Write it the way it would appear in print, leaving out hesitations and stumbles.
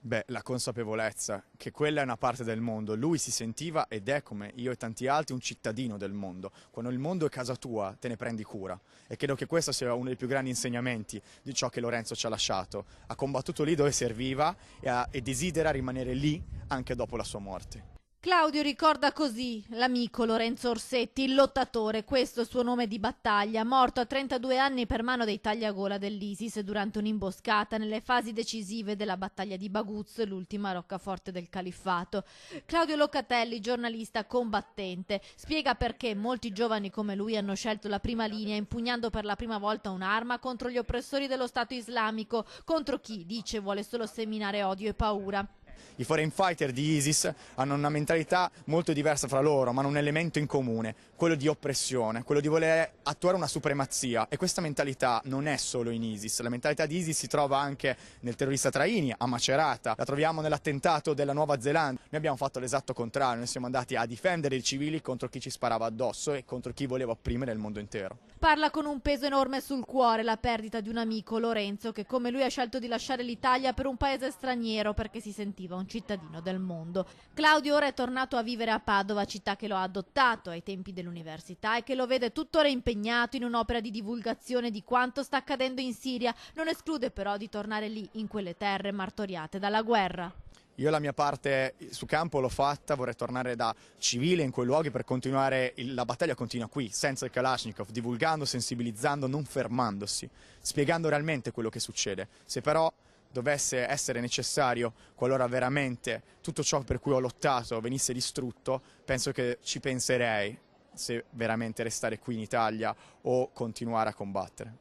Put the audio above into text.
Beh, la consapevolezza che quella è una parte del mondo, lui si sentiva ed è come io e tanti altri un cittadino del mondo. Quando il mondo è casa tua, te ne prendi cura. E credo che questo sia uno dei più grandi insegnamenti di ciò che Lorenzo ci ha lasciato. Ha combattuto lì dove serviva e desidera rimanere lì anche dopo la sua morte. Claudio ricorda così l'amico Lorenzo Orsetti, il lottatore, questo è il suo nome di battaglia, morto a 32 anni per mano dei tagliagola dell'ISIS durante un'imboscata nelle fasi decisive della battaglia di Baguz, l'ultima roccaforte del califfato. Claudio Locatelli, giornalista combattente, spiega perché molti giovani come lui hanno scelto la prima linea impugnando per la prima volta un'arma contro gli oppressori dello Stato islamico, contro chi, dice, vuole solo seminare odio e paura. I foreign fighter di ISIS hanno una mentalità molto diversa fra loro, ma hanno un elemento in comune, quello di oppressione, quello di voler attuare una supremazia. E questa mentalità non è solo in ISIS, la mentalità di ISIS si trova anche nel terrorista Traini, a Macerata, la troviamo nell'attentato della Nuova Zelanda. Noi abbiamo fatto l'esatto contrario, noi siamo andati a difendere i civili contro chi ci sparava addosso e contro chi voleva opprimere il mondo intero. Parla con un peso enorme sul cuore la perdita di un amico, Lorenzo, che come lui ha scelto di lasciare l'Italia per un paese straniero perché si sentiva un cittadino del mondo. Claudio ora è tornato a vivere a Padova, città che lo ha adottato ai tempi dell'università e che lo vede tuttora impegnato in un'opera di divulgazione di quanto sta accadendo in Siria. Non esclude però di tornare lì, in quelle terre martoriate dalla guerra. Io la mia parte su campo l'ho fatta, vorrei tornare da civile in quei luoghi per continuare, la battaglia continua qui, senza il Kalashnikov, divulgando, sensibilizzando, non fermandosi, spiegando realmente quello che succede. Se però dovesse essere necessario, qualora veramente tutto ciò per cui ho lottato venisse distrutto, penso che ci penserei se veramente restare qui in Italia o continuare a combattere.